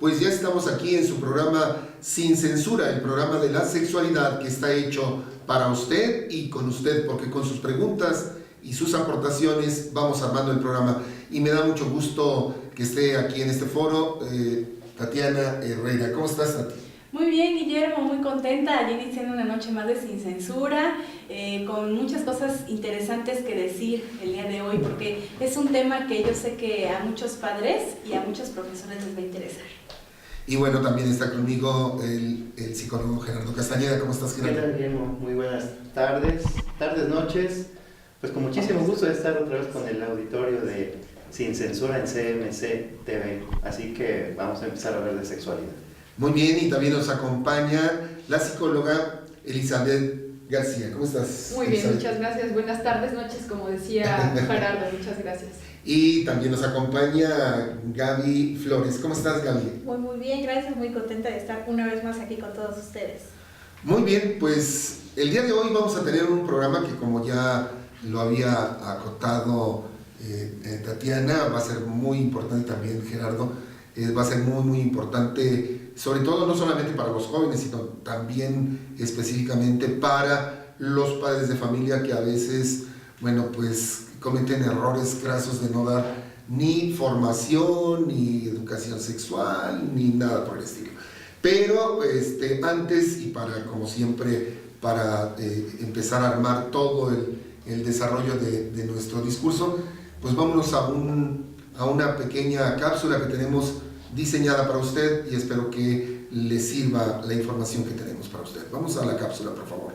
pues ya estamos aquí en su programa Sin Censura, el programa de la sexualidad que está hecho para usted y con usted, porque con sus preguntas y sus aportaciones vamos armando el programa. Y me da mucho gusto que esté aquí en este foro Tatiana Herrera. ¿Cómo estás, Tati? Muy bien, Guillermo, muy contenta, allí iniciando una noche más de Sin Censura, con muchas cosas interesantes que decir el día de hoy, porque es un tema que yo sé que a muchos padres y a muchos profesores les va a interesar. Y bueno, también está conmigo el psicólogo Gerardo Castañeda. ¿Cómo estás, Gerardo? ¿Qué tal, Guillermo? Muy buenas tardes, noches. Pues con muchísimo gusto de estar otra vez con el auditorio de Sin Censura en CMC TV. Así que vamos a empezar a hablar de sexualidad. Muy bien, y también nos acompaña la psicóloga Elizabeth García. ¿Cómo estás? Muy bien, Elizabeth? muchas gracias. Buenas tardes, noches, como decía Gerardo, muchas gracias. Y también nos acompaña Gaby Flores. ¿Cómo estás, Gaby? Muy bien, gracias, muy contenta de estar una vez más aquí con todos ustedes. Muy bien, pues el día de hoy vamos a tener un programa que, como ya lo había acotado Tatiana, va a ser muy importante también, Gerardo. Va a ser muy importante, sobre todo no solamente para los jóvenes, sino también específicamente para los padres de familia que a veces, bueno, pues cometen errores grasos de no dar ni formación, ni educación sexual, ni nada por el estilo. Pero antes, y para, como siempre, para empezar a armar todo el desarrollo de nuestro discurso, pues vámonos a una pequeña cápsula que tenemos diseñada para usted y espero que le sirva la información que tenemos para usted. Vamos a la cápsula, por favor.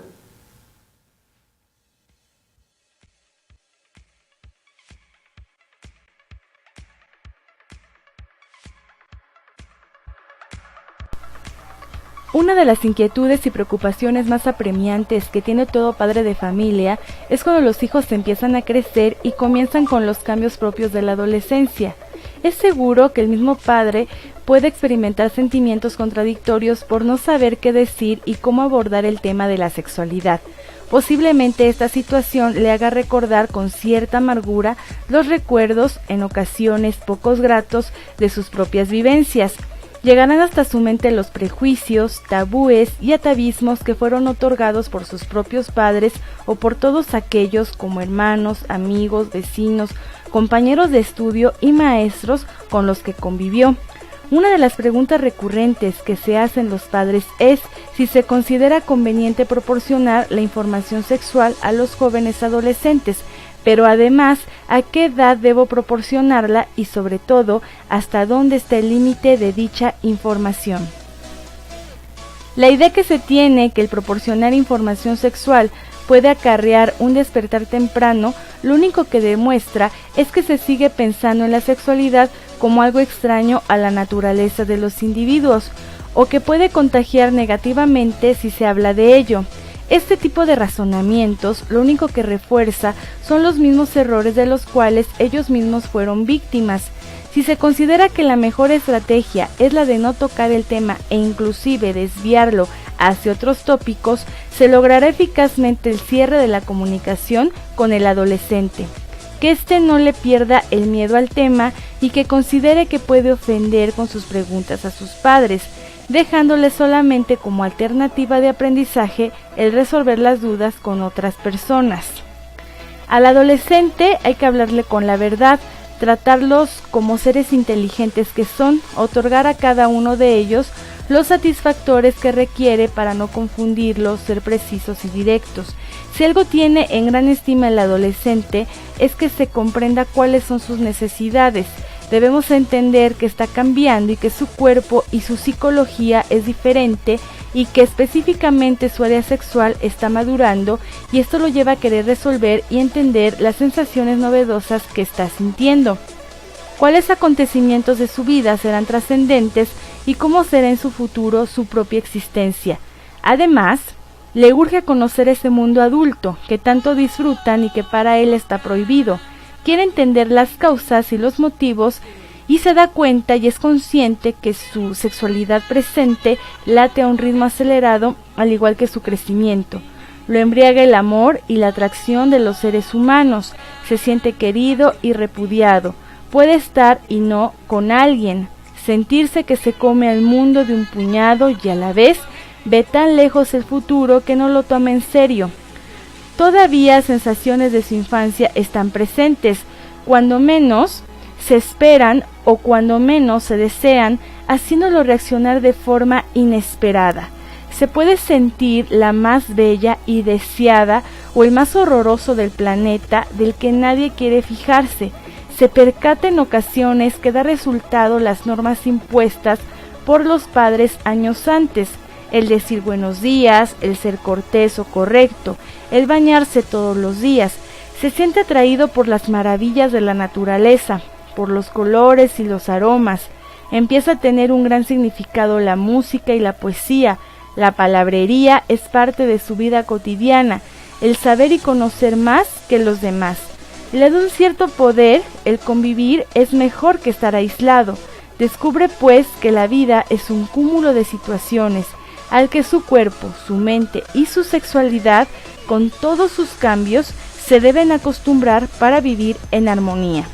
Una de las inquietudes y preocupaciones más apremiantes que tiene todo padre de familia es cuando los hijos empiezan a crecer y comienzan con los cambios propios de la adolescencia. Es seguro que el mismo padre puede experimentar sentimientos contradictorios por no saber qué decir y cómo abordar el tema de la sexualidad. Posiblemente esta situación le haga recordar con cierta amargura los recuerdos, en ocasiones pocos gratos, de sus propias vivencias. Llegarán hasta su mente los prejuicios, tabúes y atavismos que fueron otorgados por sus propios padres o por todos aquellos como hermanos, amigos, vecinos, compañeros de estudio y maestros con los que convivió. Una de las preguntas recurrentes que se hacen los padres es si se considera conveniente proporcionar la información sexual a los jóvenes adolescentes, pero además, ¿a qué edad debo proporcionarla y sobre todo, hasta dónde está el límite de dicha información? La idea que se tiene que el proporcionar información sexual puede acarrear un despertar temprano, lo único que demuestra es que se sigue pensando en la sexualidad como algo extraño a la naturaleza de los individuos, o que puede contagiar negativamente si se habla de ello. Este tipo de razonamientos lo único que refuerza son los mismos errores de los cuales ellos mismos fueron víctimas. Si se considera que la mejor estrategia es la de no tocar el tema e inclusive desviarlo hacia otros tópicos, se logrará eficazmente el cierre de la comunicación con el adolescente. Que éste no le pierda el miedo al tema y que considere que puede ofender con sus preguntas a sus padres, dejándole solamente como alternativa de aprendizaje el resolver las dudas con otras personas. Al adolescente hay que hablarle con la verdad, tratarlos como seres inteligentes que son, otorgar a cada uno de ellos los satisfactores que requiere para no confundirlos, ser precisos y directos. Si algo tiene en gran estima el adolescente es que se comprenda cuáles son sus necesidades. Debemos entender que está cambiando y que su cuerpo y su psicología es diferente y que específicamente su área sexual está madurando y esto lo lleva a querer resolver y entender las sensaciones novedosas que está sintiendo. Cuáles acontecimientos de su vida serán trascendentes y cómo será en su futuro su propia existencia. Además, le urge conocer ese mundo adulto que tanto disfrutan y que para él está prohibido. Quiere entender las causas y los motivos y se da cuenta y es consciente que su sexualidad presente late a un ritmo acelerado, al igual que su crecimiento. Lo embriaga el amor y la atracción de los seres humanos, se siente querido y repudiado, puede estar y no con alguien, sentirse que se come al mundo de un puñado y a la vez ve tan lejos el futuro que no lo toma en serio. Todavía sensaciones de su infancia están presentes, cuando menos se esperan o cuando menos se desean, haciéndolo reaccionar de forma inesperada. Se puede sentir la más bella y deseada o el más horroroso del planeta del que nadie quiere fijarse. Se percata en ocasiones que da resultado las normas impuestas por los padres años antes, el decir buenos días, el ser cortés o correcto, el bañarse todos los días. Se siente atraído por las maravillas de la naturaleza, por los colores y los aromas. Empieza a tener un gran significado la música y la poesía. La palabrería es parte de su vida cotidiana, el saber y conocer más que los demás. Le da un cierto poder, el convivir es mejor que estar aislado. Descubre pues que la vida es un cúmulo de situaciones, al que su cuerpo, su mente y su sexualidad, con todos sus cambios, se deben acostumbrar para vivir en armonía.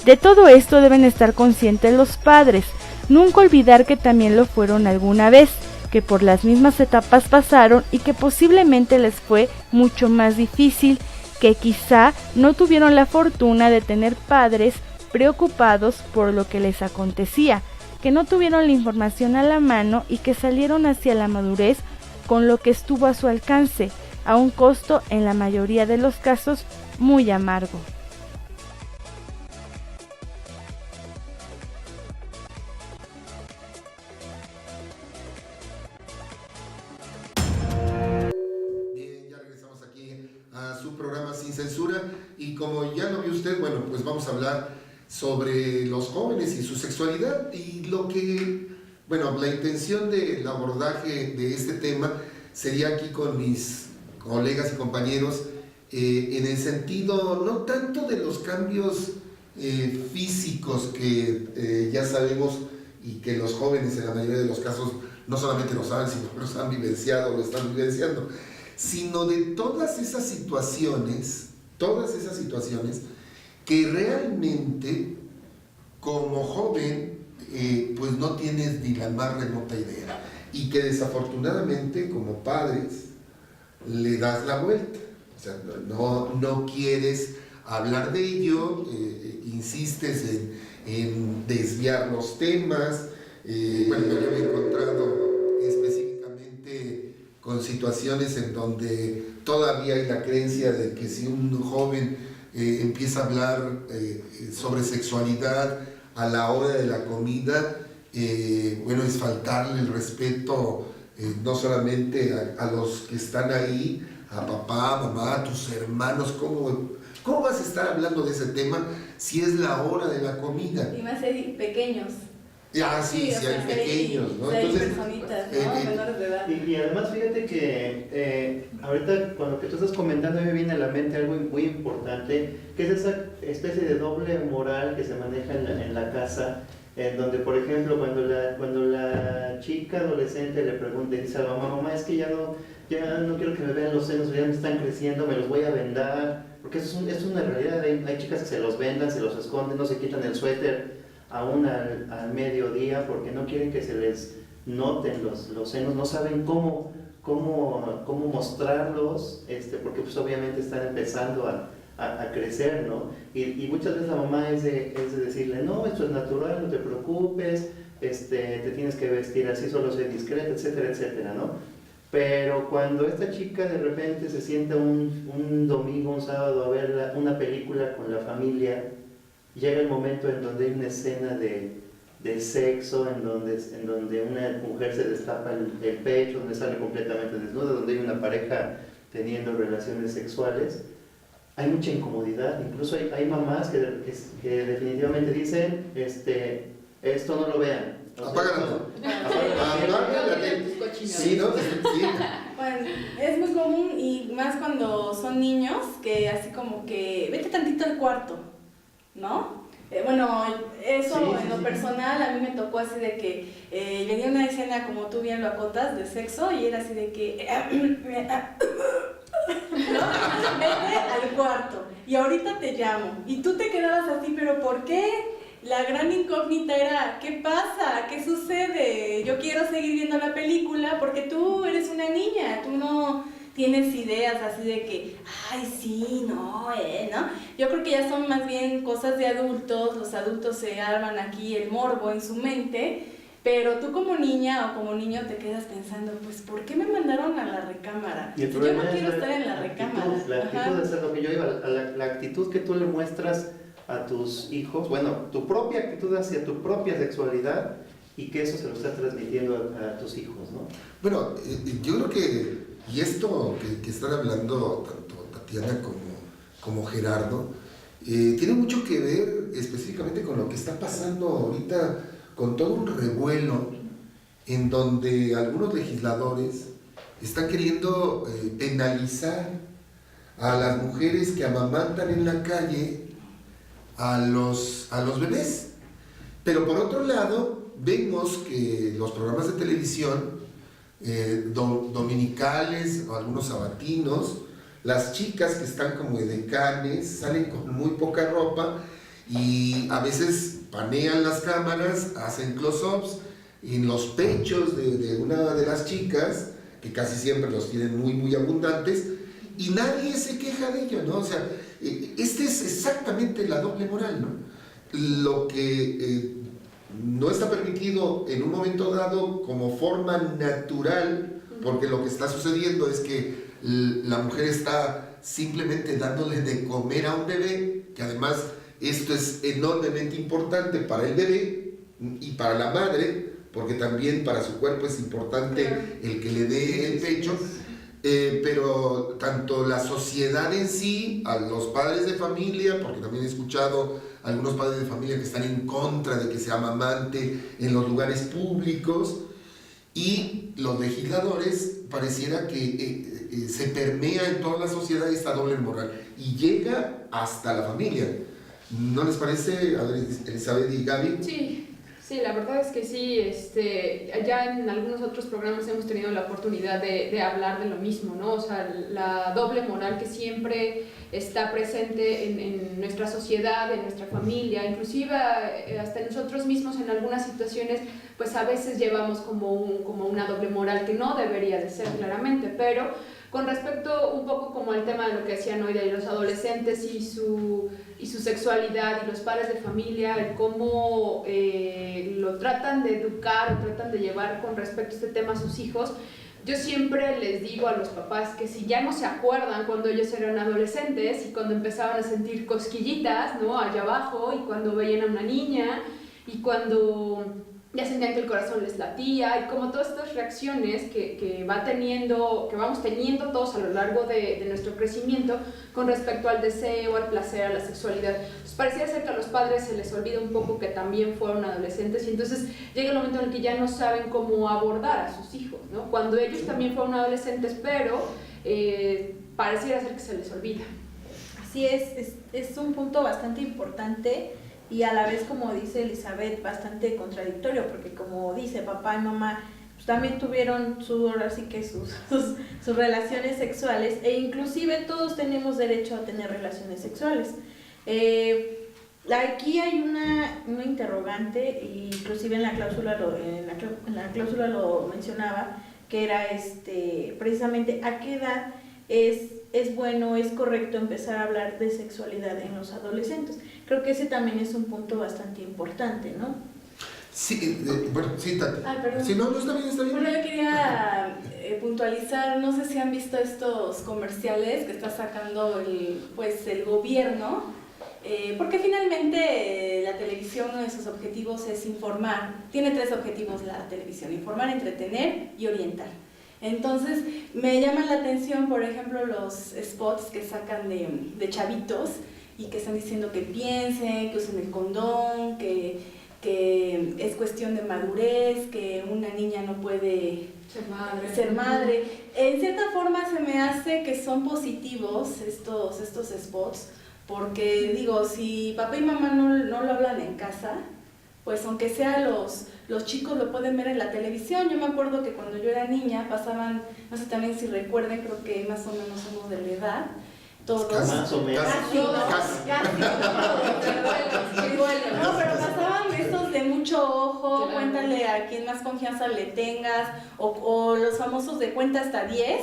De todo esto deben estar conscientes los padres, nunca olvidar que también lo fueron alguna vez, que por las mismas etapas pasaron y que posiblemente les fue mucho más difícil, que quizá no tuvieron la fortuna de tener padres preocupados por lo que les acontecía, que no tuvieron la información a la mano y que salieron hacia la madurez con lo que estuvo a su alcance, a un costo en la mayoría de los casos muy amargo. Bien, ya regresamos aquí a su programa Sin Censura y como ya lo vio usted, bueno, pues vamos a hablar sobre los jóvenes y su sexualidad y lo que, bueno, la intención del abordaje de este tema sería aquí con mis colegas y compañeros en el sentido no tanto de los cambios físicos que ya sabemos y que los jóvenes en la mayoría de los casos no solamente lo saben, sino que los han vivenciado, lo están vivenciando, sino de todas esas situaciones que realmente como joven pues no tienes ni la más remota idea y que desafortunadamente como padres le das la vuelta, o sea, no quieres hablar de ello, insistes en desviar los temas. Bueno, yo me he encontrado específicamente con situaciones en donde todavía hay la creencia de que si un joven empieza a hablar sobre sexualidad a la hora de la comida, bueno, es faltarle el respeto no solamente a los que están ahí, a papá, mamá, a tus hermanos. ¿Cómo vas a estar hablando de ese tema si es la hora de la comida? Y más hay pequeños. Ah, sí, sí hay pequeños, ¿no? Hay Entonces, personitas, ¿no? Menores de edad. Y además fíjate que ahorita con lo que tú estás comentando me viene a la mente algo muy importante, que es esa especie de doble moral que se maneja en la casa, en donde por ejemplo cuando la chica adolescente le pregunta y dice a la mamá, es que ya no quiero que me vean los senos, ya me están creciendo, me los voy a vendar, porque es una realidad, hay chicas que se los vendan, se los esconden, no se quitan el suéter aún al mediodía porque no quieren que se les noten los senos, no saben cómo mostrarlos, porque pues obviamente están empezando a crecer, ¿no? Y muchas veces la mamá es de decirle, no, esto es natural, no te preocupes, te tienes que vestir así, solo sé discreta, etcétera, etcétera, ¿no? Pero cuando esta chica de repente se sienta un domingo, un sábado a ver una película con la familia, llega el momento en donde hay una escena de sexo, en donde una mujer se destapa el pecho, donde sale completamente desnuda, donde hay una pareja teniendo relaciones sexuales, hay mucha incomodidad. Incluso hay mamás que definitivamente dicen, esto no lo vean. Apágalo. Sí, ¿no? Sí. Bueno, es muy común y más cuando son niños que así como que vete tantito al cuarto, ¿no? Bueno, eso sí, en lo personal a mí me tocó así de que venía una escena como tú bien lo acotas de sexo y era así de que ¿no? Vete al cuarto y ahorita te llamo y tú te quedabas así, pero ¿por qué? la gran incógnita era, ¿qué pasa? ¿Qué sucede? Yo quiero seguir viendo la película porque tú eres una niña, tú no tienes ideas así de que, ay, sí, no, ¿no? Yo creo que ya son más bien cosas de adultos, los adultos se arman aquí el morbo en su mente, pero tú como niña o como niño te quedas pensando, pues, ¿por qué me mandaron a la recámara? Y el Yo problema no es quiero estar en la recámara. La actitud es lo que yo iba, la actitud que tú le muestras a tus hijos, bueno, tu propia actitud hacia tu propia sexualidad y que eso se lo está transmitiendo a tus hijos, ¿no? Bueno, yo creo que, y esto que están hablando tanto Tatiana como Gerardo, tiene mucho que ver específicamente con lo que está pasando ahorita, con todo un revuelo en donde algunos legisladores están queriendo penalizar a las mujeres que amamantan en la calle a los bebés. Pero por otro lado, vemos que los programas de televisión dominicales o algunos sabatinos, las chicas que están como edecanes salen con muy poca ropa y a veces panean las cámaras, hacen close-ups en los pechos de una de las chicas, que casi siempre los tienen muy muy abundantes, y nadie se queja de ello, ¿no? O sea, este es exactamente la doble moral, ¿no? Lo que no está permitido en un momento dado como forma natural, porque lo que está sucediendo es que la mujer está simplemente dándole de comer a un bebé, que además esto es enormemente importante para el bebé y para la madre, porque también para su cuerpo es importante el que le dé el pecho. Pero tanto la sociedad en sí, a los padres de familia, porque también he escuchado a algunos padres de familia que están en contra de que se amamante en los lugares públicos, y los legisladores, pareciera que se permea en toda la sociedad esta doble moral y llega hasta la familia. ¿No les parece, Elizabeth y Gaby? Sí, la verdad es que sí, ya en algunos otros programas hemos tenido la oportunidad de hablar de lo mismo, ¿no? O sea, la doble moral que siempre está presente en nuestra sociedad, en nuestra familia, inclusive hasta nosotros mismos en algunas situaciones, pues a veces llevamos como una doble moral que no debería de ser claramente, pero con respecto un poco como al tema de lo que decían hoy de los adolescentes y su sexualidad y los padres de familia, el cómo lo tratan de educar o tratan de llevar con respecto a este tema a sus hijos, yo siempre les digo a los papás que si ya no se acuerdan cuando ellos eran adolescentes y cuando empezaban a sentir cosquillitas, ¿no? Allá abajo, y cuando veían a una niña y cuando ya sentían que el corazón les latía, y como todas estas reacciones que vamos teniendo todos a lo largo de nuestro crecimiento con respecto al deseo, al placer, a la sexualidad. Pues pareciera ser que a los padres se les olvida un poco que también fueron adolescentes, y entonces llega el momento en el que ya no saben cómo abordar a sus hijos, ¿no? Cuando ellos también fueron adolescentes, pero pareciera ser que se les olvida. Así es un punto bastante importante y a la vez, como dice Elizabeth, bastante contradictorio, porque como dice papá y mamá, pues también tuvieron sus relaciones sexuales, e inclusive todos tenemos derecho a tener relaciones sexuales. Aquí hay una interrogante, inclusive en la cláusula lo mencionaba, que era precisamente a qué edad es bueno, es correcto empezar a hablar de sexualidad en los adolescentes. Creo que ese también es un punto bastante importante, ¿no? Sí, bueno, sí, Tati. Ay, perdón. Sí, no, está bien. Bueno, yo quería puntualizar, no sé si han visto estos comerciales que está sacando el gobierno, porque finalmente la televisión, uno de sus objetivos es informar. Tiene 3 objetivos la televisión: informar, entretener y orientar. Entonces me llaman la atención, por ejemplo, los spots que sacan de chavitos y que están diciendo que piensen, que usen el condón, que es cuestión de madurez, que una niña no puede ser madre. En cierta forma se me hace que son positivos estos spots, porque digo, si papá y mamá no lo hablan en casa, pues aunque sea los chicos lo pueden ver en la televisión. Yo me acuerdo que cuando yo era niña pasaban, no sé también si recuerden, creo que más o menos somos de la edad, todos. Más o menos. Casi, no, pero pasaban a quien más confianza le tengas, o los famosos de cuenta hasta 10,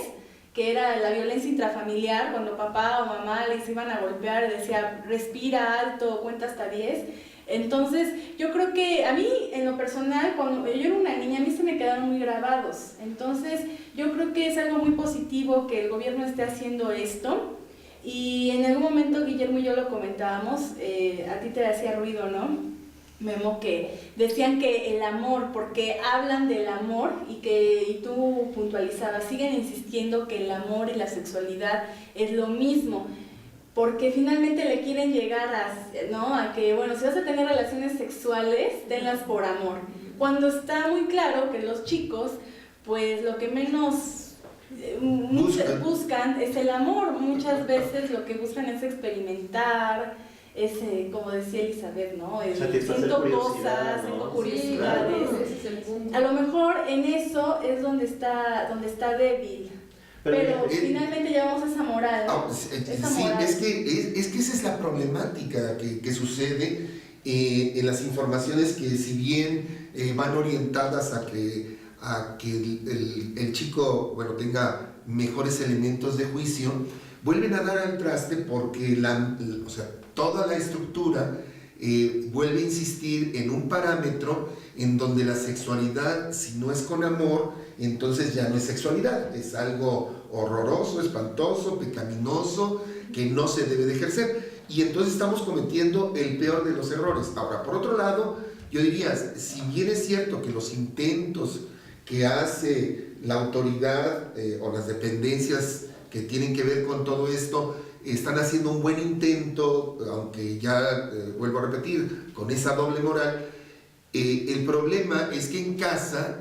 que era la violencia intrafamiliar, cuando papá o mamá les iban a golpear, decía respira alto, cuenta hasta 10. Entonces yo creo que a mí en lo personal, cuando yo era una niña, a mí se me quedaron muy grabados. Entonces yo creo que es algo muy positivo que el gobierno esté haciendo esto. Y en algún momento Guillermo y yo lo comentábamos, a ti te hacía ruido, ¿no, Memo? Que decían que el amor, porque hablan del amor y tú puntualizabas, siguen insistiendo que el amor y la sexualidad es lo mismo, porque finalmente le quieren llegar a que, bueno, si vas a tener relaciones sexuales, tenlas por amor, cuando está muy claro que los chicos, pues lo que menos buscan es el amor. Muchas veces lo que buscan es experimentar, como decía Elizabeth, ¿no? Siento cosas, tengo curiosidades. A lo mejor en eso es donde está débil. Pero finalmente llevamos esa moral. Es que esa es la problemática que sucede en las informaciones que, si bien van orientadas a que el chico, bueno, tenga mejores elementos de juicio, vuelven a dar al traste porque toda la estructura vuelve a insistir en un parámetro en donde la sexualidad, si no es con amor, entonces ya no es sexualidad, es algo horroroso, espantoso, pecaminoso, que no se debe de ejercer, y entonces estamos cometiendo el peor de los errores. Ahora, por otro lado, yo diría, si bien es cierto que los intentos que hace la autoridad o las dependencias que tienen que ver con todo esto están haciendo un buen intento, aunque ya vuelvo a repetir, con esa doble moral, el problema es que en casa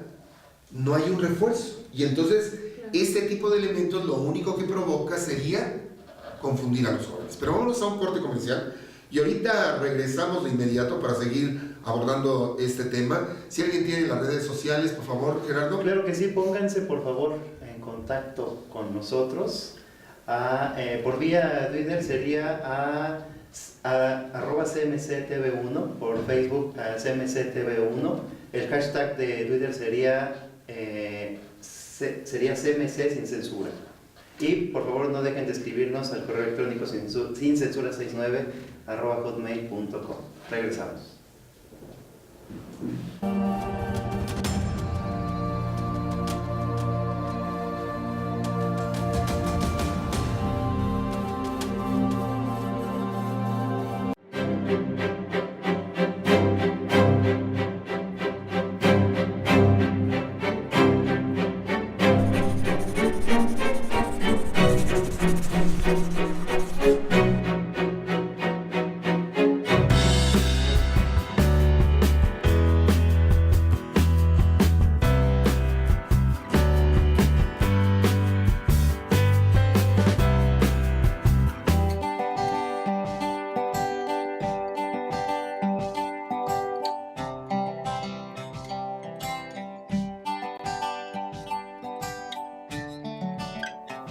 no hay un refuerzo, y entonces este tipo de elementos lo único que provoca sería confundir a los jóvenes. Pero vámonos a un corte comercial y ahorita regresamos de inmediato para seguir abordando este tema. Si alguien tiene las redes sociales, por favor, Gerardo. Claro que sí, pónganse por favor en contacto con nosotros. Por vía Twitter sería @CMCTV1, por Facebook CMCTV1. El hashtag de Twitter sería CMC sin censura. Y por favor no dejen de escribirnos al correo electrónico sincensura69@hotmail.com. Regresamos.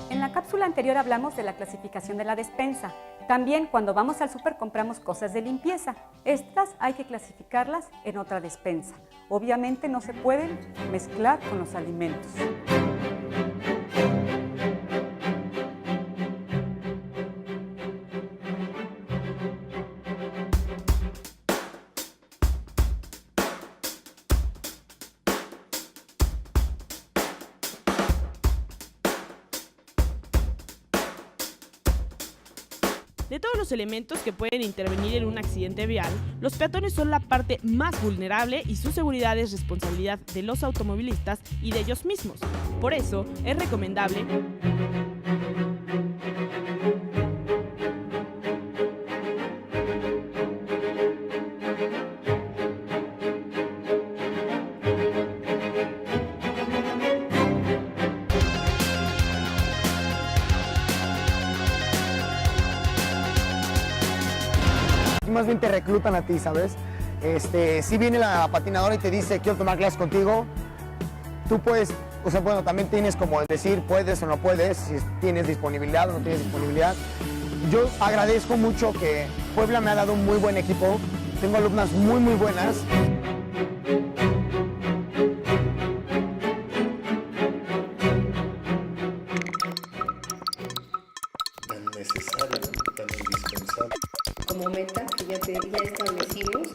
En la cápsula anterior hablamos de la clasificación de la despensa. También cuando vamos al súper compramos cosas de limpieza. Estas hay que clasificarlas en otra despensa. Obviamente no se pueden mezclar con los alimentos. De todos los elementos que pueden intervenir en un accidente vial, los peatones son la parte más vulnerable y su seguridad es responsabilidad de los automovilistas y de ellos mismos. Por eso, es recomendable más bien te reclutan a ti, ¿sabes? Si viene la patinadora y te dice quiero tomar clases contigo, tú puedes, o sea, bueno, también tienes como decir puedes o no puedes, si tienes disponibilidad o no tienes disponibilidad. Yo agradezco mucho que Puebla me ha dado un muy buen equipo, tengo alumnas muy buenas. como meta que ya establecimos.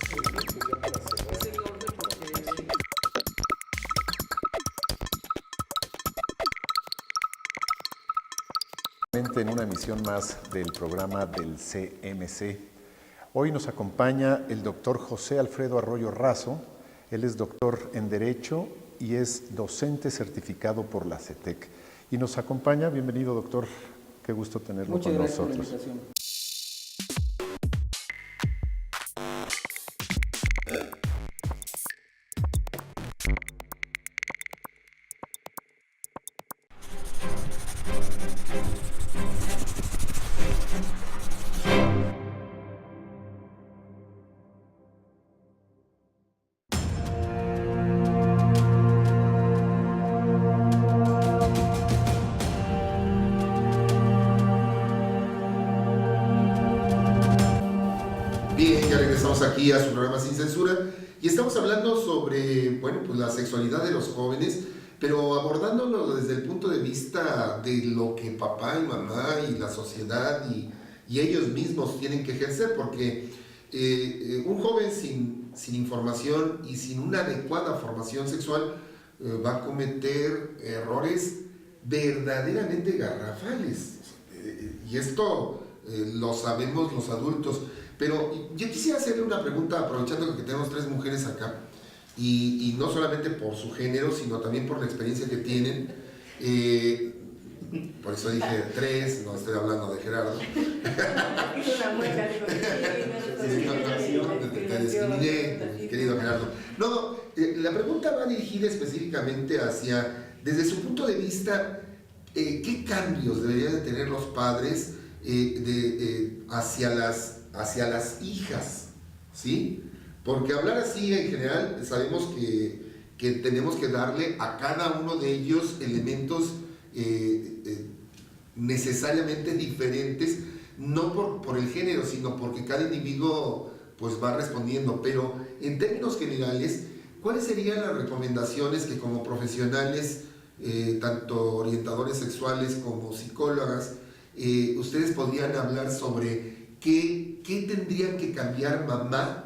En una emisión más del programa del CMC. Hoy nos acompaña el doctor José Alfredo Arroyo Razo. Él es doctor en Derecho y es docente certificado por la CETEC. Y nos acompaña, bienvenido doctor, qué gusto tenerlo con nosotros. Muchas gracias por la invitación. Bien, ya regresamos aquí a su programa Sin Censura y estamos hablando sobre, bueno, pues la sexualidad de los jóvenes, pero abordándolo desde el punto de vista de lo que papá y mamá y la sociedad y ellos mismos tienen que ejercer, porque un joven sin información y sin una adecuada formación sexual va a cometer errores verdaderamente garrafales. Y esto lo sabemos los adultos. Pero yo quisiera hacerle una pregunta, aprovechando que tenemos 3 mujeres acá, y no solamente por su género, sino también por la experiencia que tienen. Por eso dije 3, no estoy hablando de Gerardo. Es una mueca, digo, te discriminé, querido Gerardo. No, la pregunta va dirigida específicamente hacia, desde su punto de vista, ¿qué cambios deberían de tener los padres hacia las hijas? ¿Sí? Porque hablar así en general sabemos que tenemos que darle a cada uno de ellos elementos necesariamente diferentes, no por el género, sino porque cada individuo pues va respondiendo. Pero en términos generales, ¿cuáles serían las recomendaciones que como profesionales, tanto orientadores sexuales como psicólogas, ustedes podrían hablar sobre qué tendrían que cambiar mamá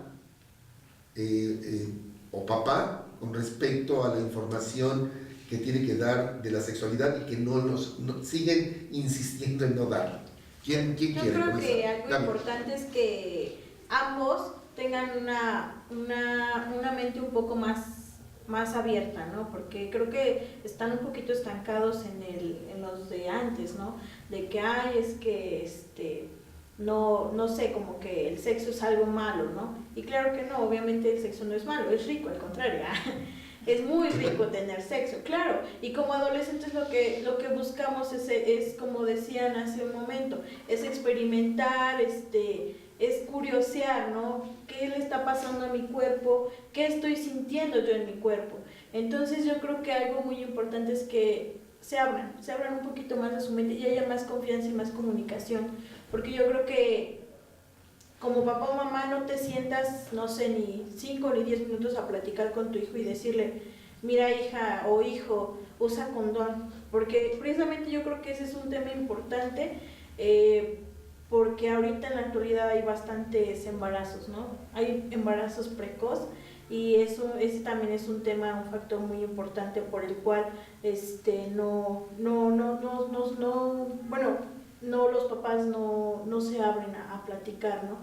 o papá con respecto a la información que tiene que dar de la sexualidad y que no siguen insistiendo en no darla? ¿Quién quiere? Yo creo que algo importante es que ambos tengan una mente un poco más abierta, ¿no? Porque creo que están un poquito estancados en los de antes, ¿no? De que es que no sé, como que el sexo es algo malo, ¿no? Y claro que no, obviamente el sexo no es malo, es rico, al contrario. Es muy rico tener sexo, claro, y como adolescentes lo que buscamos es como decían hace un momento, es experimentar, es curiosear, ¿no? ¿Qué le está pasando a mi cuerpo? ¿Qué estoy sintiendo yo en mi cuerpo? Entonces yo creo que algo muy importante es que se abran un poquito más de su mente y haya más confianza y más comunicación, porque yo creo que como papá o mamá no te sientas, no sé, ni 5 ni 10 minutos a platicar con tu hijo y decirle, mira hija o hijo, usa condón, porque precisamente yo creo que ese es un tema importante, porque ahorita en la actualidad hay bastantes embarazos, ¿no? Hay embarazos precoz y ese también es un tema, un factor muy importante por el cual los papás no se abren a platicar, ¿no?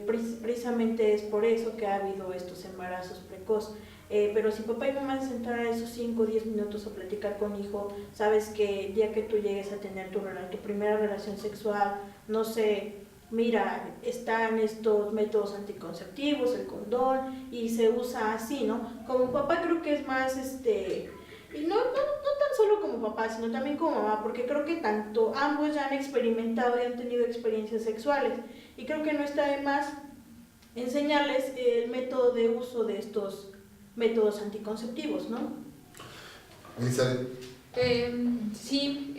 Precisamente es por eso que ha habido estos embarazos precoz. Pero si papá y mamá se sentaran esos 5 o 10 minutos a platicar con hijo, sabes que el día que tú llegues a tener tu primera relación sexual, no sé, mira, están estos métodos anticonceptivos, el condón, y se usa así, ¿no? Como papá creo que es más, y no tan solo como papá, sino también como mamá, porque creo que ambos ya han experimentado y han tenido experiencias sexuales, y creo que no está de más enseñarles el método de uso de estos métodos anticonceptivos, ¿no? Elizabeth. Sí,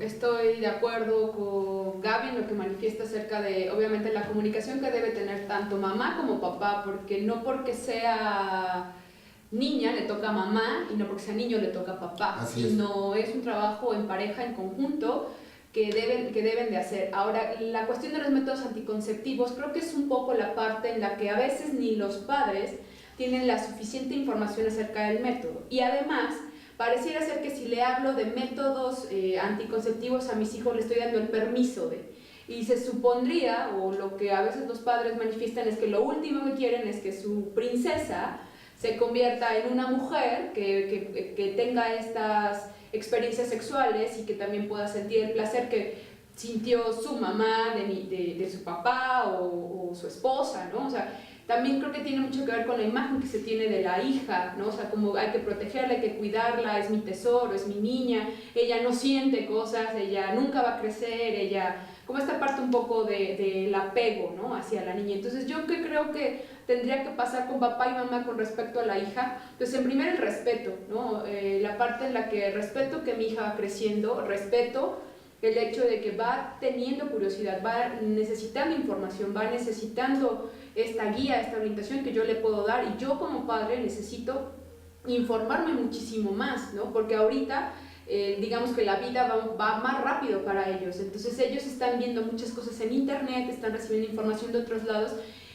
estoy de acuerdo con Gaby en lo que manifiesta acerca de, obviamente, la comunicación que debe tener tanto mamá como papá, porque no porque sea niña le toca a mamá y no porque sea niño le toca a papá, sino es un trabajo en pareja, en conjunto, que deben de hacer. Ahora, la cuestión de los métodos anticonceptivos creo que es un poco la parte en la que a veces ni los padres tienen la suficiente información acerca del método. Y además, pareciera ser que si le hablo de métodos anticonceptivos a mis hijos, le estoy dando el permiso de... Y se supondría, o lo que a veces los padres manifiestan, es que lo último que quieren es que su princesa se convierta en una mujer que tenga estas experiencias sexuales y que también pueda sentir el placer que sintió su mamá de su papá o su esposa, ¿no? O sea, también creo que tiene mucho que ver con la imagen que se tiene de la hija, ¿no? O sea, como hay que protegerla, hay que cuidarla, es mi tesoro, es mi niña, ella no siente cosas, ella nunca va a crecer, ella... como esta parte un poco del apego, ¿no? Hacia la niña. Entonces yo creo que tendría que pasar con papá y mamá con respecto a la hija. Entonces en primer el respeto, ¿no? La parte en la que respeto que mi hija va creciendo, respeto el hecho de que va teniendo curiosidad, va necesitando información, va necesitando esta guía, esta orientación que yo le puedo dar, y yo como padre necesito informarme muchísimo más, ¿no? Porque ahorita digamos que la vida va más rápido para ellos, entonces ellos están viendo muchas cosas en internet, están recibiendo información de otros lados,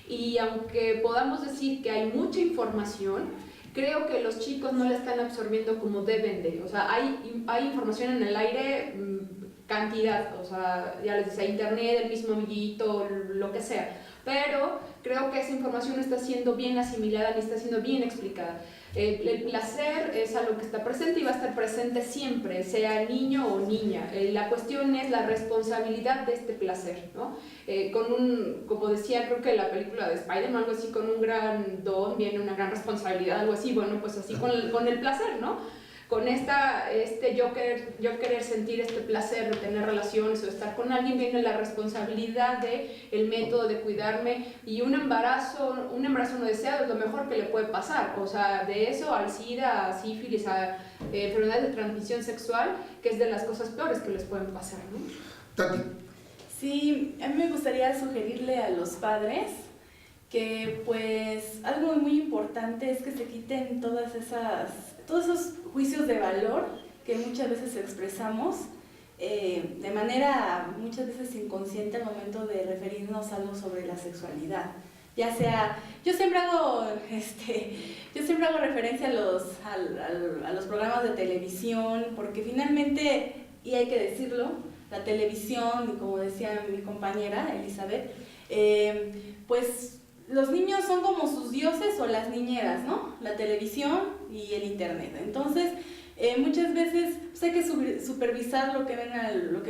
y aunque podamos decir que hay mucha información, creo que los chicos no la están absorbiendo como deben de, o sea, hay información en el aire, cantidad, o sea, ya les decía, internet, el mismo amiguito, lo que sea, pero creo que esa información está siendo bien asimilada y está siendo bien explicada. El placer es algo que está presente y va a estar presente siempre, sea niño o niña. La cuestión es la responsabilidad de este placer, ¿no? Como decía, creo que la película de Spider-Man, algo así, con un gran don viene una gran responsabilidad, algo así, bueno, pues así con el placer, ¿no? Con yo querer sentir este placer de tener relaciones o estar con alguien, viene la responsabilidad de el método de cuidarme, y un embarazo no deseado es lo mejor que le puede pasar, o sea, de eso al SIDA, a sífilis, a enfermedades de transmisión sexual, que es de las cosas peores que les pueden pasar, ¿no? Tati. Sí, a mí me gustaría sugerirle a los padres que pues algo muy importante es que se quiten todos esos juicios de valor que muchas veces expresamos de manera muchas veces inconsciente al momento de referirnos a algo sobre la sexualidad. Ya sea, yo siempre hago referencia a los programas de televisión, porque finalmente, y hay que decirlo, la televisión, y como decía mi compañera Elizabeth, pues los niños son como sus dioses o las niñeras, ¿no? La televisión y el internet. Entonces, muchas veces pues, hay que supervisar lo que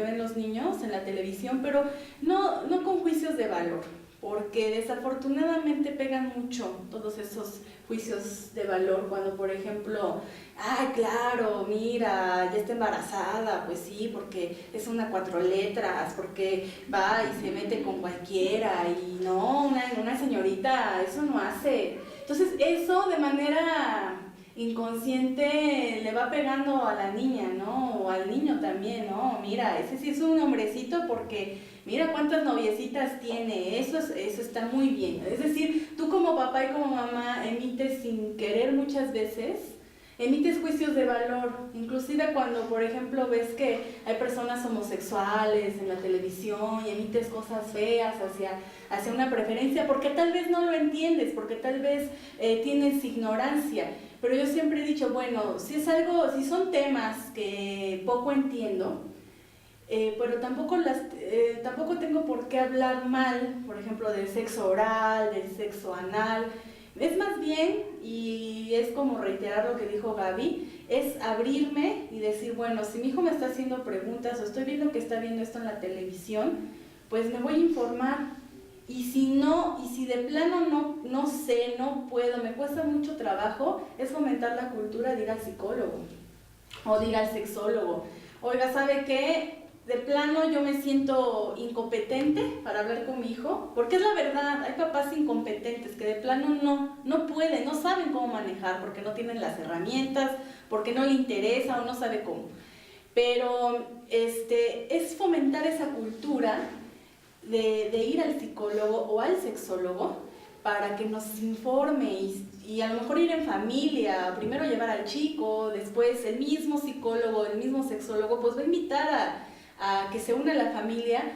ven los niños en la televisión, pero no con juicios de valor, porque desafortunadamente pegan mucho todos esos juicios de valor cuando, por ejemplo, ay, claro, mira, ya está embarazada, pues sí, porque es una 4 letras, porque va y se mete con cualquiera, y no, una señorita, eso no hace. Entonces, eso de manera inconsciente le va pegando a la niña, ¿no? O al niño también, ¿no? Mira, ese sí es un hombrecito porque mira cuántas noviecitas tiene, eso está muy bien. Es decir, tú como papá y como mamá emites sin querer muchas veces, emites juicios de valor, inclusive cuando, por ejemplo, ves que hay personas homosexuales en la televisión y emites cosas feas hacia una preferencia, porque tal vez no lo entiendes, porque tal vez tienes ignorancia. Pero yo siempre he dicho, bueno, si son temas que poco entiendo, pero tampoco tengo por qué hablar mal, por ejemplo, del sexo oral, del sexo anal. Es más bien, y es como reiterar lo que dijo Gaby, es abrirme y decir, bueno, si mi hijo me está haciendo preguntas o estoy viendo que está viendo esto en la televisión, pues me voy a informar. Y si de plano no sé, no puedo, me cuesta mucho trabajo, es fomentar la cultura de ir al psicólogo o de ir al sexólogo. Oiga, ¿sabe qué? De plano yo me siento incompetente para hablar con mi hijo, porque es la verdad, hay papás incompetentes que de plano no pueden, no saben cómo manejar, porque no tienen las herramientas, porque no le interesa o no sabe cómo. Pero es fomentar esa cultura de ir al psicólogo o al sexólogo para que nos informe y a lo mejor ir en familia, primero llevar al chico, después el mismo psicólogo, el mismo sexólogo, pues va a invitar a que se una la familia,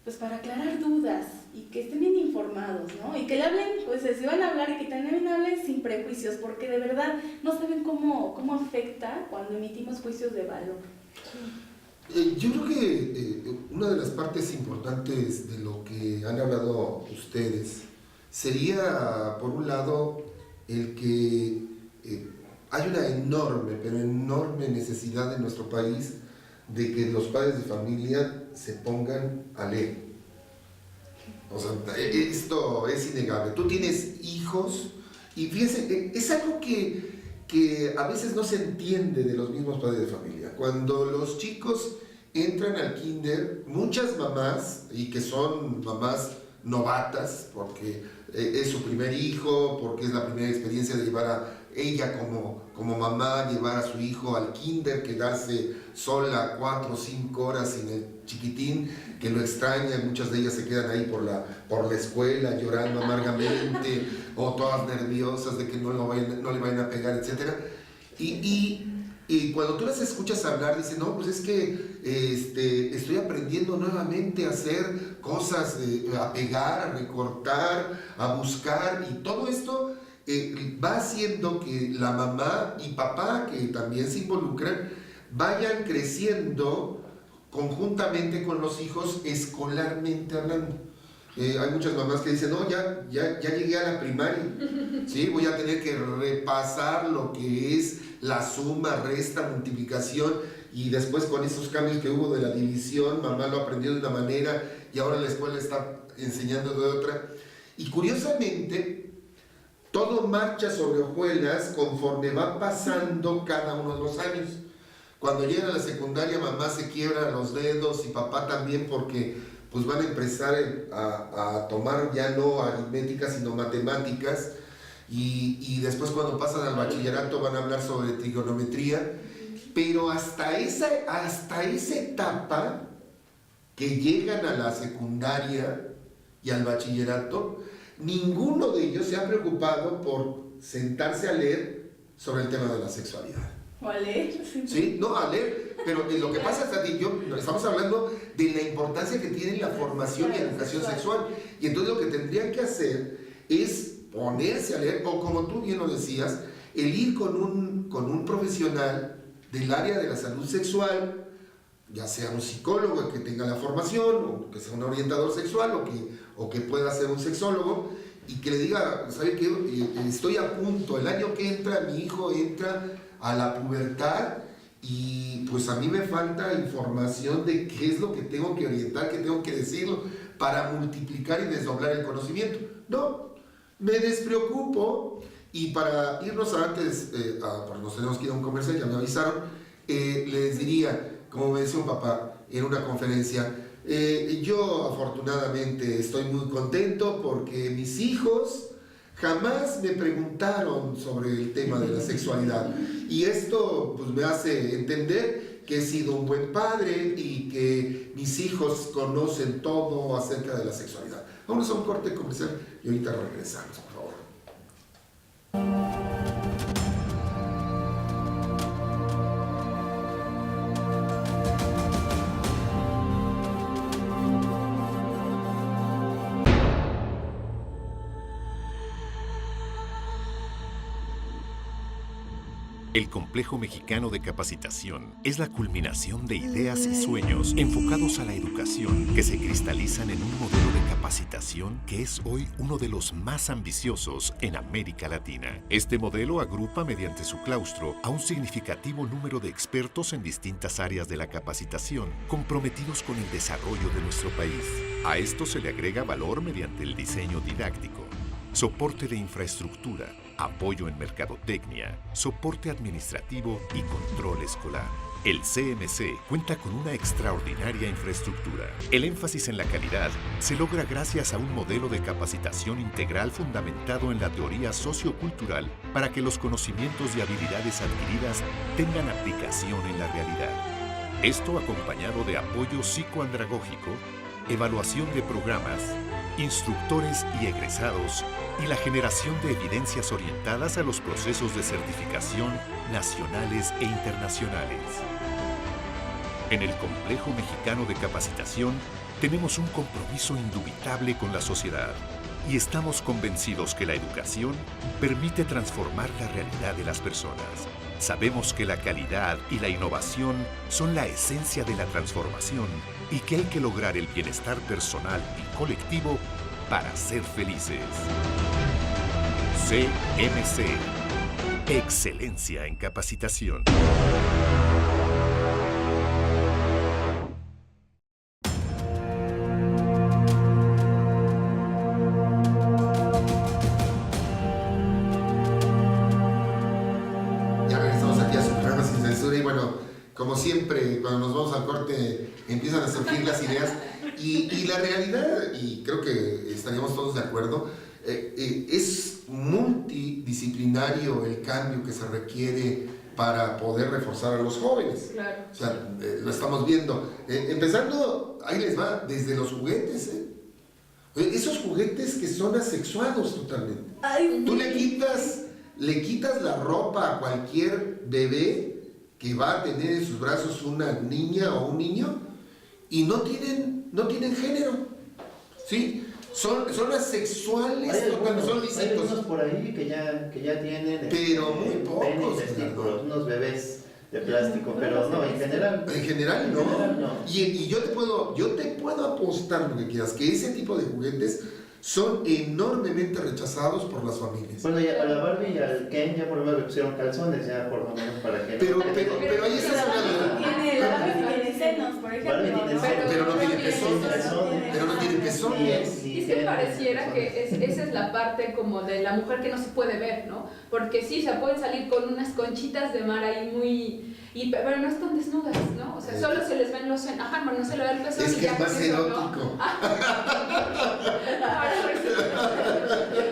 pues para aclarar dudas y que estén bien informados, ¿no? Y que le hablen, pues si van a hablar y que también hablen sin prejuicios, porque de verdad no saben cómo afecta cuando emitimos juicios de valor. Yo creo que una de las partes importantes de lo que han hablado ustedes sería, por un lado, el que hay una enorme, pero enorme necesidad en nuestro país de que los padres de familia se pongan a leer. O sea, esto es innegable. Tú tienes hijos y fíjense, es algo que a veces no se entiende de los mismos padres de familia. Cuando los chicos entran al kinder, muchas mamás, y que son mamás novatas, porque es su primer hijo, porque es la primera experiencia de llevar a ella como mamá, llevar a su hijo al kinder, quedarse sola 4 o 5 horas sin el chiquitín, que lo extraña, muchas de ellas se quedan ahí por la escuela llorando amargamente, o todas nerviosas de que no le vayan a pegar, etc. Y cuando tú las escuchas hablar, dicen, no, pues es que estoy aprendiendo nuevamente a hacer cosas, a pegar, a recortar, a buscar, y todo esto va haciendo que la mamá y papá, que también se involucran, vayan creciendo conjuntamente con los hijos escolarmente hablando. Hay muchas mamás que dicen, no, ya llegué a la primaria, ¿sí? Voy a tener que repasar lo que es la suma, resta, multiplicación, y después con esos cambios que hubo de la división, mamá lo aprendió de una manera y ahora la escuela está enseñando de otra. Y curiosamente, todo marcha sobre hojuelas conforme va pasando cada uno de los años. Cuando llegan a la secundaria, mamá se quiebra los dedos y papá también, porque pues van a empezar a tomar ya no aritmética sino matemáticas, y después cuando pasan al bachillerato van a hablar sobre trigonometría, pero hasta esa etapa que llegan a la secundaria y al bachillerato, ninguno de ellos se ha preocupado por sentarse a leer sobre el tema de la sexualidad. O a leer. Sí, no, a leer, pero lo que pasa es que estamos hablando de la importancia que tiene la formación y educación sexual, y entonces lo que tendrían que hacer es ponerse a leer, o como tú bien lo decías, el ir con un profesional del área de la salud sexual, ya sea un psicólogo que tenga la formación, o que sea un orientador sexual, o que pueda ser un sexólogo, y que le diga, ¿sabe qué? Estoy a punto, el año que entra, mi hijo entra a la pubertad, y pues a mí me falta información de qué es lo que tengo que orientar, qué tengo que decirlo, para multiplicar y desdoblar el conocimiento. No, me despreocupo, y para irnos antes, porque nos tenemos que ir a un comercial, ya me avisaron, les diría, como me decía un papá en una conferencia, yo afortunadamente estoy muy contento porque mis hijos jamás me preguntaron sobre el tema de la sexualidad, y esto pues me hace entender que he sido un buen padre y que mis hijos conocen todo acerca de la sexualidad. Vamos a un corte comercial y ahorita regresamos, por favor. El Complejo Mexicano de Capacitación es la culminación de ideas y sueños enfocados a la educación que se cristalizan en un modelo de capacitación que es hoy uno de los más ambiciosos en América Latina. Este modelo agrupa mediante su claustro a un significativo número de expertos en distintas áreas de la capacitación comprometidos con el desarrollo de nuestro país. A esto se le agrega valor mediante el diseño didáctico, soporte de infraestructura, apoyo en mercadotecnia, soporte administrativo y control escolar. El CMC cuenta con una extraordinaria infraestructura. El énfasis en la calidad se logra gracias a un modelo de capacitación integral fundamentado en la teoría sociocultural para que los conocimientos y habilidades adquiridas tengan aplicación en la realidad. Esto acompañado de apoyo psicoandragógico, evaluación de programas, instructores y egresados, y la generación de evidencias orientadas a los procesos de certificación nacionales e internacionales. En el Complejo Mexicano de Capacitación tenemos un compromiso indubitable con la sociedad y estamos convencidos que la educación permite transformar la realidad de las personas. Sabemos que la calidad y la innovación son la esencia de la transformación y que hay que lograr el bienestar personal y colectivo para ser felices. CMC. Excelencia en capacitación. Como siempre, cuando nos vamos al corte empiezan a surgir las ideas y la realidad, y creo que estaríamos todos de acuerdo, es multidisciplinario el cambio que se requiere para poder reforzar a los jóvenes. Claro. O sea, lo estamos viendo. Empezando, ahí les va, desde los juguetes. Esos juguetes que son asexuados totalmente. Ay, Tú le quitas la ropa a cualquier bebé que va a tener en sus brazos una niña o un niño y no tienen género, ¿sí? Son asexuales, Hay lícitos. algunos por ahí que ya tienen pero muy pocos, unos bebés de plástico, pero no, en general no. Y yo te puedo apostar lo que quieras, que ese tipo de juguetes son enormemente rechazados por las familias. Bueno, y a la Barbie y al Ken ya por lo menos le pusieron calzones, ya por lo menos para que... Pero ahí está la Barbie tiene senos, por ejemplo. Pero no tiene pezones. Y es que pareciera que esa es la parte como de la mujer que no se puede ver, ¿no? Porque sí, se pueden salir con unas conchitas de mar ahí muy... pero no están desnudas, ¿no? O sea, solo se les ven los senos. Ajá, no se le ve el pezón. Es que es más erótico.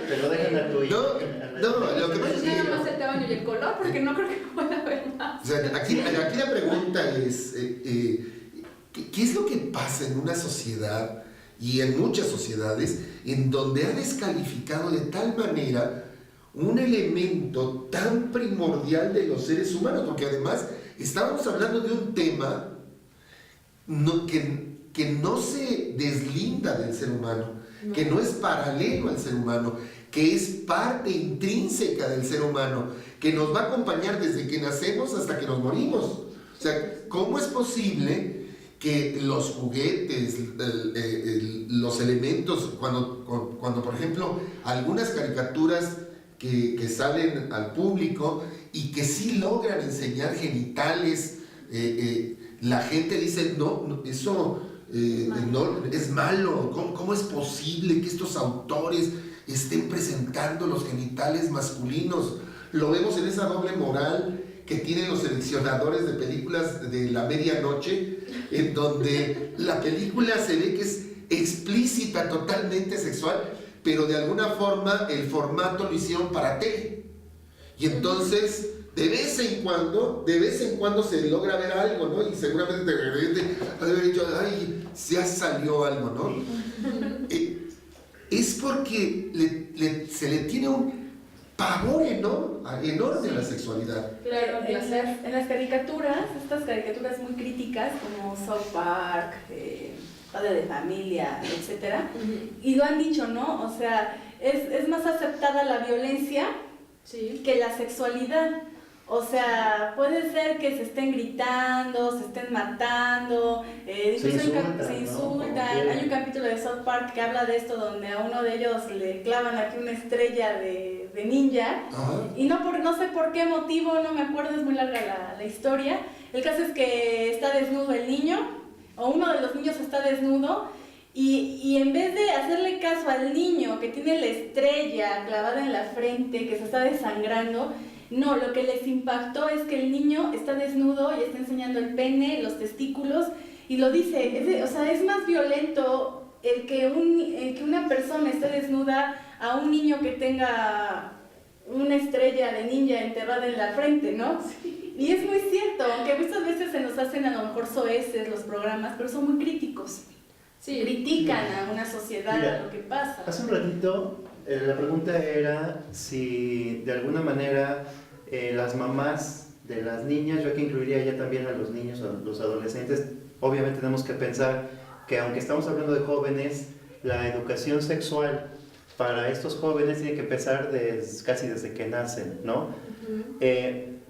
Pero dejan a tu hijo. No, lo que pasa es que... nada más el tamaño y el color, porque no creo que pueda haber más. O sea, aquí la pregunta es, ¿qué es lo que pasa en una sociedad y en muchas sociedades en donde ha descalificado de tal manera un elemento tan primordial de los seres humanos? Porque además estábamos hablando de un tema que no se deslinda del ser humano, que no es paralelo al ser humano, que es parte intrínseca del ser humano, que nos va a acompañar desde que nacemos hasta que nos morimos. O sea, ¿cómo es posible que los juguetes, los elementos, cuando por ejemplo algunas caricaturas que salen al público y que sí logran enseñar genitales, la gente dice, no, eso no, es malo. ¿Cómo es posible que estos autores estén presentando los genitales masculinos? Lo vemos en esa doble moral que tienen los seleccionadores de películas de la medianoche, en donde la película se ve que es explícita, totalmente sexual, pero de alguna forma el formato lo hicieron para tele. Y entonces, de vez en cuando se logra ver algo, ¿no? Y seguramente de repente haber dicho, ay, ya salió algo, ¿no? Es porque se le tiene un pavor enorme a la sexualidad. Claro, en las caricaturas, estas caricaturas muy críticas como South Park, Padre de Familia, etcétera, y lo han dicho, ¿no? O sea, es más aceptada la violencia que la sexualidad. O sea, puede ser que se estén gritando, se estén matando, se insultan. ¿no? Hay un capítulo de South Park que habla de esto, donde a uno de ellos le clavan aquí una estrella de ninja. Y no sé por qué motivo, no me acuerdo, es muy larga la historia. El caso es que está desnudo el niño, o uno de los niños está desnudo, y en vez de hacerle caso al niño que tiene la estrella clavada en la frente, que se está desangrando, no, lo que les impactó es que el niño está desnudo y está enseñando el pene, los testículos, y lo dice, o sea, es más violento el que una persona esté desnuda a un niño que tenga una estrella de ninja enterrada en la frente, ¿no? Sí. Y es muy cierto, aunque muchas veces se nos hacen a lo mejor soeces los programas, pero son muy críticos. Sí. Critican a una sociedad, a lo que pasa. Hace un ratito la pregunta era si de alguna manera las mamás de las niñas. Yo aquí incluiría ya también a los niños, a los adolescentes. Obviamente tenemos que pensar que aunque estamos hablando de jóvenes, la educación sexual para estos jóvenes tiene que empezar casi desde que nacen, ¿no?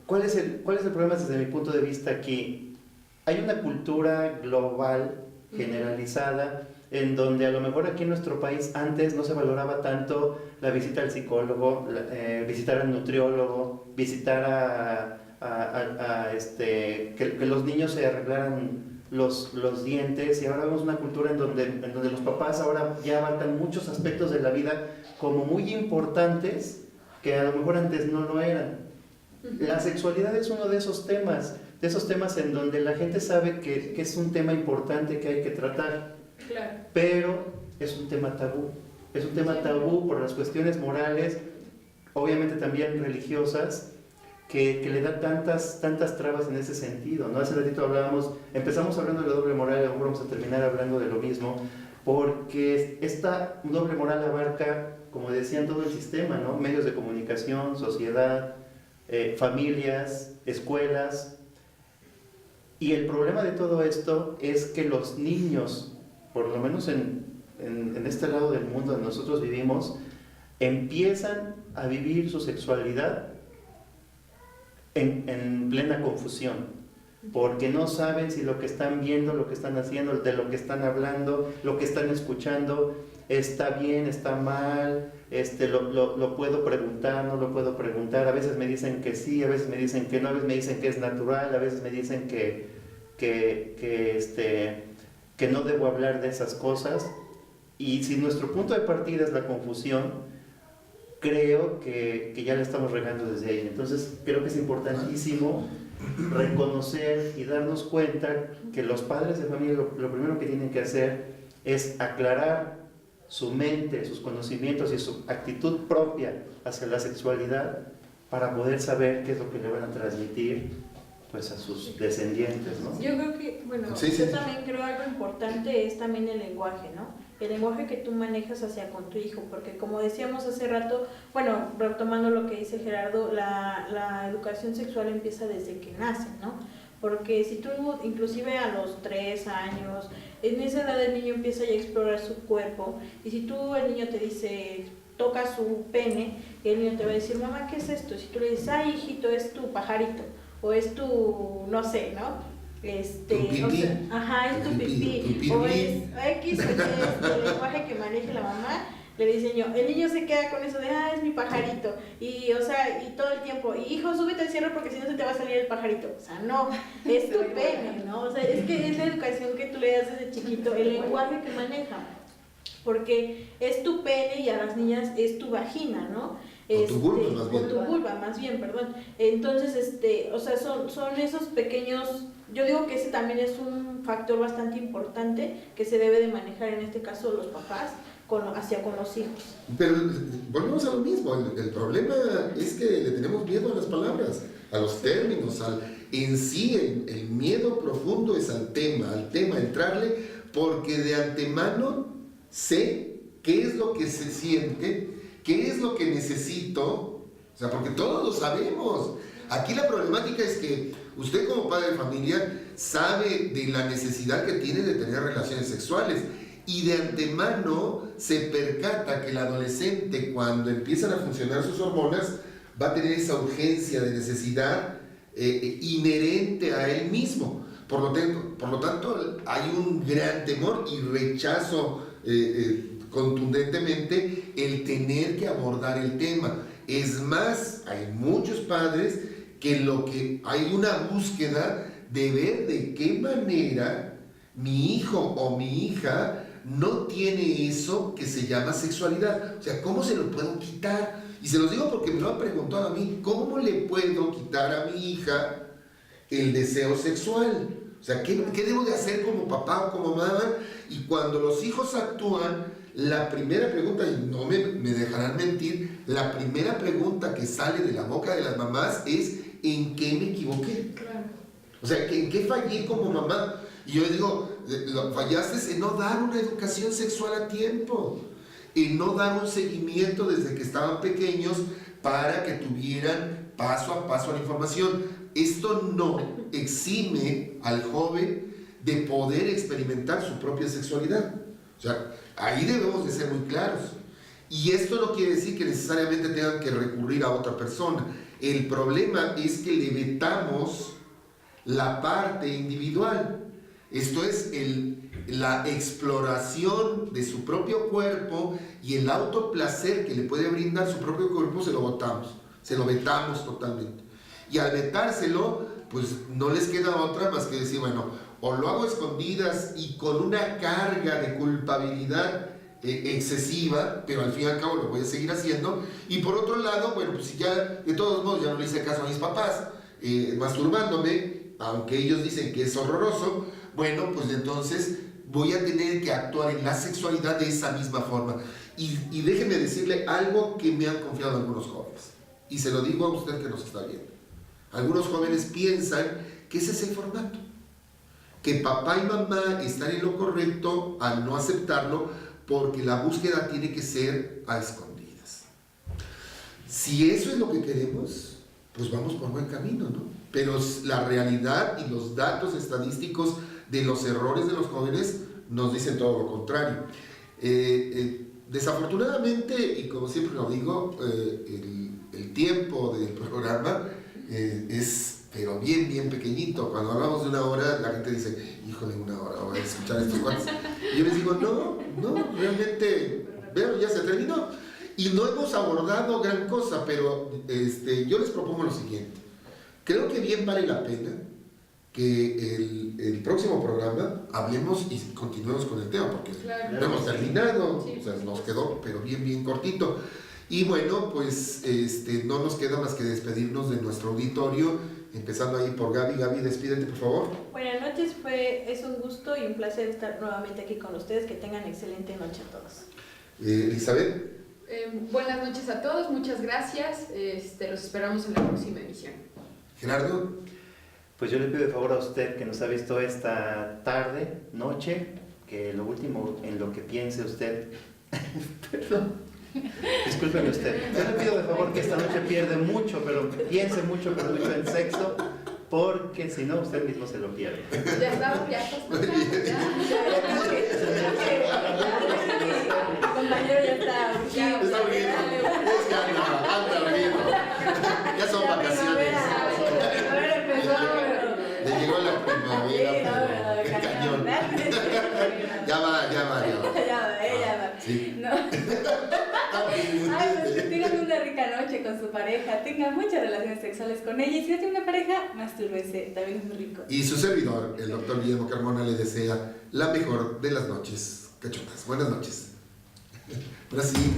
¿Cuál es el problema desde mi punto de vista aquí? Hay una cultura global, generalizada, en donde a lo mejor aquí en nuestro país antes no se valoraba tanto la visita al psicólogo, visitar al nutriólogo, visitar que los niños se arreglaran los dientes, y ahora vemos una cultura en donde los papás ahora ya abarcan muchos aspectos de la vida como muy importantes que a lo mejor antes no lo eran. La sexualidad es uno de esos temas en donde la gente sabe que es un tema importante que hay que tratar, claro. Pero es un tema tabú. Es un tema tabú por las cuestiones morales, obviamente también religiosas, que le da tantas trabas en ese sentido, ¿no? Hace ratito empezamos hablando de la doble moral y ahora vamos a terminar hablando de lo mismo, porque esta doble moral abarca, como decían, todo el sistema, ¿no? Medios de comunicación, sociedad, familias, escuelas. Y el problema de todo esto es que los niños, por lo menos en este lado del mundo donde nosotros vivimos, empiezan a vivir su sexualidad en plena confusión, porque no saben si lo que están viendo, lo que están haciendo, de lo que están hablando, lo que están escuchando, está bien, está mal, lo puedo preguntar, no lo puedo preguntar. A veces me dicen que sí, a veces me dicen que no, a veces me dicen que es natural, a veces me dicen que no debo hablar de esas cosas. Y si nuestro punto de partida es la confusión, creo que ya le estamos regando desde ahí. Entonces creo que es importantísimo reconocer y darnos cuenta que los padres de familia lo primero que tienen que hacer es aclarar su mente, sus conocimientos y su actitud propia hacia la sexualidad para poder saber qué es lo que le van a transmitir pues a sus descendientes, ¿no? Yo creo que, bueno, yo también creo algo importante es también el lenguaje, ¿no? El lenguaje que tú manejas hacia con tu hijo, porque como decíamos hace rato, bueno, retomando lo que dice Gerardo, la educación sexual empieza desde que nace, ¿no? Porque si tú, inclusive a los 3 años, en esa edad el niño empieza ya a explorar su cuerpo, y si tú, el niño te dice, toca su pene, y el niño te va a decir, mamá, ¿qué es esto? Si tú le dices, ay, hijito, es tu pajarito, o es tu, no sé, ¿no? Tu pipí. O sea, ajá, es tu pipí, o es X, o es el lenguaje que maneje la mamá, le dice yo, el niño se queda con eso de, es mi pajarito, y o sea, y todo el tiempo, hijo, súbete al cielo porque si no se te va a salir el pajarito, o sea, no, es tu pene, ¿no? O sea, es que es la educación que tú le das desde chiquito, el lenguaje que maneja, porque es tu pene y a las niñas es tu vagina, ¿no? O tu vulva, más bien. O tu vulva, más bien, perdón. Entonces, o sea, son esos pequeños, yo digo que ese también es un factor bastante importante que se debe de manejar en este caso los papás hacia con los hijos. Pero volvemos a lo mismo, el problema es que le tenemos miedo a las palabras, a los términos, en sí el miedo profundo es al tema, entrarle, porque de antemano sé qué es lo que se siente, qué es lo que necesito, o sea, porque todos lo sabemos. Aquí la problemática es que usted como padre de familia sabe de la necesidad que tiene de tener relaciones sexuales y de antemano se percata que el adolescente, cuando empiezan a funcionar sus hormonas, va a tener esa urgencia de necesidad inherente a él mismo. Por lo tanto, hay un gran temor y rechazo contundentemente el tener que abordar el tema. Es más, hay muchos padres que hay una búsqueda de ver de qué manera mi hijo o mi hija no tiene eso que se llama sexualidad. O sea, ¿cómo se lo puedo quitar? Y se los digo porque me lo han preguntado a mí, ¿cómo le puedo quitar a mi hija el deseo sexual? O sea, ¿qué debo de hacer como papá o como mamá? Y cuando los hijos actúan, la primera pregunta, y no me dejarán mentir, la primera pregunta que sale de la boca de las mamás es ¿en qué me equivoqué? Claro. O sea, ¿en qué fallé como mamá? Y yo digo, fallaste en no dar una educación sexual a tiempo, en no dar un seguimiento desde que estaban pequeños para que tuvieran paso a paso la información. esto no exime al joven de poder experimentar su propia sexualidad. O sea, ahí debemos de ser muy claros. Y esto no quiere decir que necesariamente tengan que recurrir a otra persona. El problema es que le vetamos la parte individual. Esto es la exploración de su propio cuerpo y el autoplacer que le puede brindar su propio cuerpo, se lo vetamos totalmente. Y al vetárselo, pues no les queda otra más que decir, bueno, o lo hago a escondidas y con una carga de culpabilidad excesiva, pero al fin y al cabo lo voy a seguir haciendo. Y por otro lado, bueno, pues si ya de todos modos ya no le hice caso a mis papás, masturbándome, aunque ellos dicen que es horroroso, bueno, pues entonces voy a tener que actuar en la sexualidad de esa misma forma. Y déjeme decirle algo que me han confiado algunos jóvenes, y se lo digo a usted que nos está viendo. Algunos jóvenes piensan que ese es el formato, que papá y mamá están en lo correcto al no aceptarlo, porque la búsqueda tiene que ser a escondidas. Si eso es lo que queremos, pues vamos por buen camino, ¿no? Pero la realidad y los datos estadísticos de los errores de los jóvenes nos dicen todo lo contrario. Desafortunadamente, y como siempre lo digo, el tiempo del programa es pero bien pequeñito. Cuando hablamos de una hora, la gente dice, híjole, una hora, voy a escuchar estos cuantos. Y yo les digo, no, realmente, vean, ya se terminó. Y no hemos abordado gran cosa, pero yo les propongo lo siguiente. Creo que bien vale la pena que el próximo programa hablemos y continuemos con el tema, porque no hemos terminado, sí, o sea, nos quedó pero bien cortito. Y bueno, pues no nos queda más que despedirnos de nuestro auditorio, empezando ahí por Gaby. Gaby, despídete, por favor. Buenas noches, es un gusto y un placer estar nuevamente aquí con ustedes. Que tengan excelente noche a todos. Elizabeth. Buenas noches a todos, muchas gracias. Los esperamos en la próxima emisión. Gerardo. Pues yo le pido de favor a usted que nos ha visto esta tarde, noche, que lo último en lo que piense usted, perdón, discúlpeme usted, yo le pido de favor que esta noche pierde mucho, pero piense mucho, pero mucho en sexo, porque si no usted mismo se lo pierde. Ya estamos. Compañero, ya está. Está bien. Es que anda bien. Ya son vacaciones. Le llegó la primavera, el cañón. Ya va. Sí. No. Ay, pues que tengan una rica noche con su pareja, tengan muchas relaciones sexuales con ella, y si no tiene una pareja, mastúrbense, también es muy rico. Y su servidor, el doctor Guillermo Carmona, le desea la mejor de las noches cachotas. Buenas noches. Ahora sí.